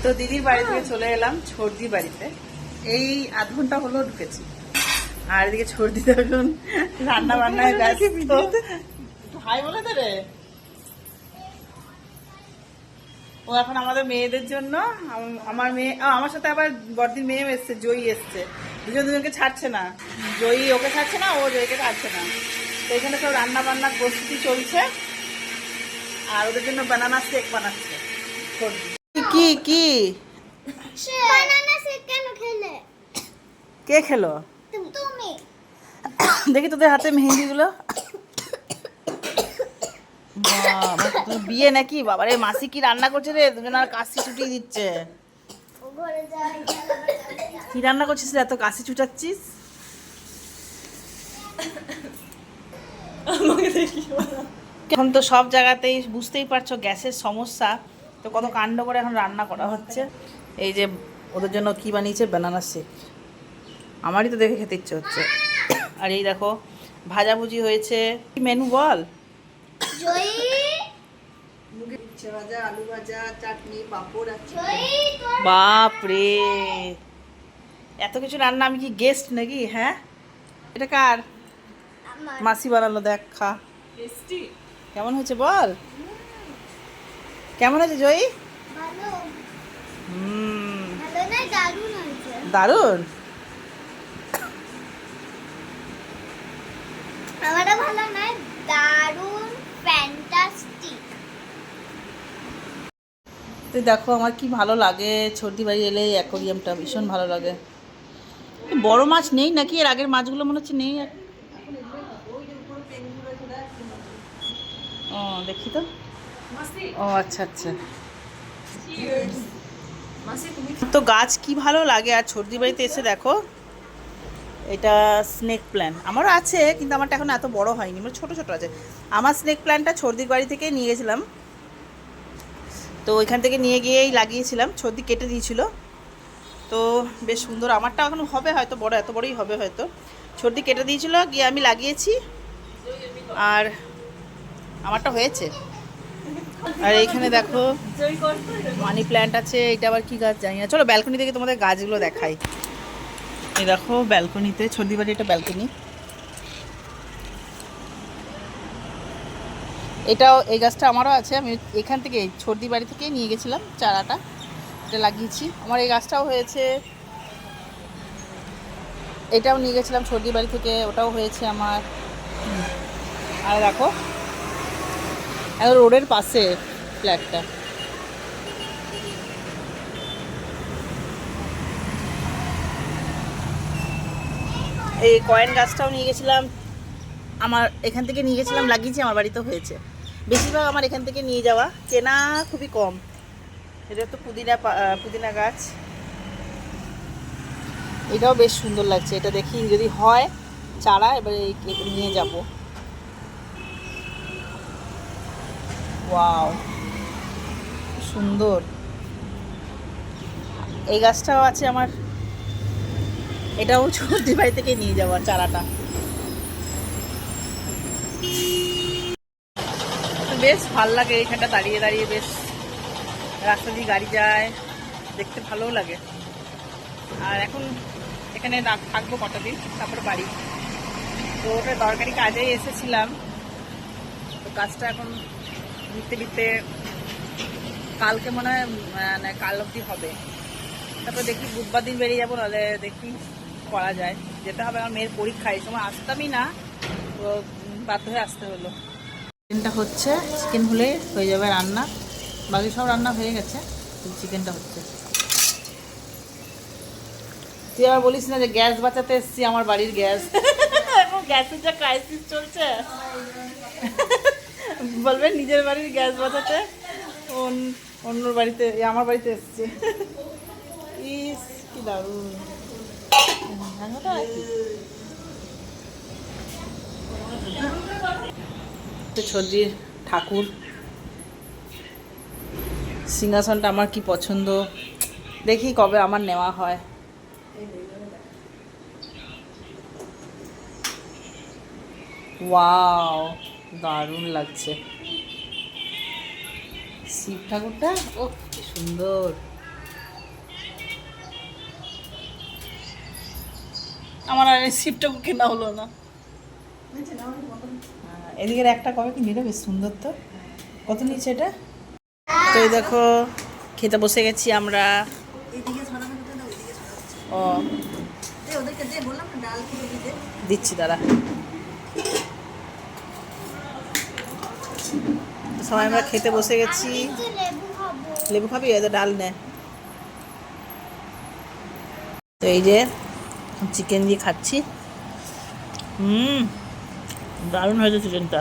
তো দিদির বাড়ি থেকে চলে এলাম ছর্দির বাড়িতে। এই আধ ঘন্টা হলো ঢুকেছি। আর এদিকে ছর্দি তখন রান্না বান্নায় ব্যস্ত। ভাই বলে তো রে, ও এখন আমাদের মেয়েদের জন্য, আমার মেয়ে আমার সাথে আবার বড়দির মেয়ে এসছে, জয়ী এসছে। দুজনকে ছাড়ছে না, জয়ী ওকে ছাড়ছে না, ও জয়ীকে ছাড়ছে না। তো এখানে সব রান্না বান্নার প্রস্তুতি চলছে, আর ওদের জন্য বানানা শেক বানাচ্ছে। কি কি বানানা শেক কেন খেলে? কে খেলো? তুমি। দেখি তোদের হাতে মেহেন্দি গুলো। বিয়ে নাকি? বাবারে, মাসি কি রান্না করছে রে? দুজন আর কাশি ছুটি দিচ্ছে। কি রান্না করছিস রে, এত কাশি ছুটাচ্ছিস? এখন তো সব জায়গাতেই বুঝতেই পারছো গ্যাসের সমস্যা, তো কত কাণ্ড করে এখন রান্না করা হচ্ছে। এই যে ওদের জন্য কি বানিয়েছে, বানানা শেক। আমারই তো দেখে খেতে ইচ্ছে হচ্ছে। আর এই দেখো ভাজাভুজি হয়েছে। কি মেনু বল? আলু ভাজা, চাটনি, পাঁপড় আছে। বাপ রে, এত কিছু রান্না! আমি কি গেস্ট নাকি? হ্যাঁ, এটা কার? মাসি বানালো, দেখ খা। কেমন হয়েছে বল? কেমন হয়েছে জয়ী? দারুন। আমারটা ভালো নয়, দারুন, ফ্যান্টাস্টিক। তুই দেখো আমার কি ভালো লাগে ছর্দি বাড়ি এলে, অ্যাকোরিয়ামটা ভীষণ ভালো লাগে। বড় মাছ নেই নাকি? এর আগের মাছগুলো মনে হচ্ছে নেই। ও দেখি তো। ও আচ্ছা আচ্ছা। তো গাছ কি ভালো লাগে। আর ছর্দি বাড়িতে এসে দেখো, এটা স্নেক প্ল্যান্ট আমারও আছে, কিন্তু আমারটা এখন এত বড় হয়নি, মানে ছোট ছোট আছে। আমার স্নেক প্ল্যান্টটা ছর্দির বাড়ি থেকে নিয়ে গেছিলাম, তো ওইখান থেকে নিয়ে গিয়েই লাগিয়েছিলাম। ছর্দি কেটে দিয়েছিল, তো বেশ সুন্দর। আমারটা এখন হবে হয়তো বড়, এত বড়ই হবে হয়তো। ছর্দি কেটে দিয়েছিল, গিয়ে আমি লাগিয়েছি, আর আমারটা হয়েছে। আর এইখানে দেখো মানি প্ল্যান্ট আছে। এটা আবার কি গাছ জানি না। চলো ব্যালকনি থেকে তোমাদের গাছগুলো দেখাই। এই দেখো ব্যালকনিতে, ছর্দি বাড়ি এটা ব্যালকনি। এটাও, এই গাছটা আমারও আছে। আমি এখান থেকে ছর্দি বাড়ি থেকে নিয়ে গেছিলাম চারাটা, এটা লাগিয়েছি। আমার এই গাছটাও হয়েছে। এটাও নিয়ে গেছিলাম ছর্দি বাড়ি থেকে, ওটাও হয়েছে আমার। আর দেখো রোডের পাশে ফ্ল্যাটটা। এই কয়েন গাছটাও নিয়ে গেছিলাম, আমার এখান থেকে নিয়ে গেছিলাম, লাগিয়েছি, আমার বাড়িতেও হয়েছে। বেশিরভাগ আমার এখান থেকে নিয়ে যাওয়া, কেনা খুবই কম। এটা তো পুদিনা গাছ, এটাও বেশ সুন্দর লাগছে। এটা দেখি যদি হয় চারা, এবারে নিয়ে যাব। ওয়াও, সুন্দর। এই গাছটাও আছে আমার, এটাও ছর্দি বাড়ি থেকে নিয়ে যাওয়ার চারাটা। বেশ ভাল লাগে এখানটা দাঁড়িয়ে দাঁড়িয়ে, বেশ রাস্তা দিয়ে গাড়ি যায়, দেখতে ভালোও লাগে। আর এখন এখানে থাকবো কটা দিন, তারপরে বাড়ি। তো ওটা দরকারি কাজেই এসেছিলাম, তো কাজটা এখন নিতে নিতে কালকে মনে হয়, মানে কাল অবধি হবে। তারপর দেখি বুধবার দিন বেরিয়ে যাবো, নাহলে দেখি করা যায়। যেতে হবে, আমার মেয়ের পরীক্ষা, এই সময় আসতামই না, তো বাধ্য হয়ে আসতে হলো। চিকেনটা হচ্ছে, চিকেন হলে হয়ে যাবে রান্না। বাকি সব রান্না হয়ে গেছে, চিকেনটা হচ্ছে। তুই আবার বলিস না যে গ্যাস বাঁচাতে এসছি, আমার বাড়ির গ্যাস। এখন গ্যাসের যা ক্রাইসিস চলছে, বলবেন নিজের বাড়ির গ্যাস বাঁচাতে অন্য বাড়িতে, আমার বাড়িতে এসছে। ইস কি দারুণ। ছর্দির ঠাকুর সিংহাসনটা আমার কি পছন্দ, দেখি কবে আমার নেওয়া হয়। ওয়াও, দারুণ লাগছে শিব ঠাকুরটা। ও কি সুন্দর। আমার আর রেসিপিটাও কেনা হলো না। এদিকের একটা কবে কিনলি রে, বেশ সুন্দর তো। কত নিচ্ছে এটা? তো এই দেখো খেতে বসে গেছি আমরা। ও দিচ্ছি দাঁড়া। তো সবাই আমরা খেতে বসে গেছি। আমি একটু লেবু খাবো। লেবু খাবি? এত ডাল নে। তো এই যে চিকেন দিয়ে খাচ্ছি। দারুণ হয়েছে চিকেনটা।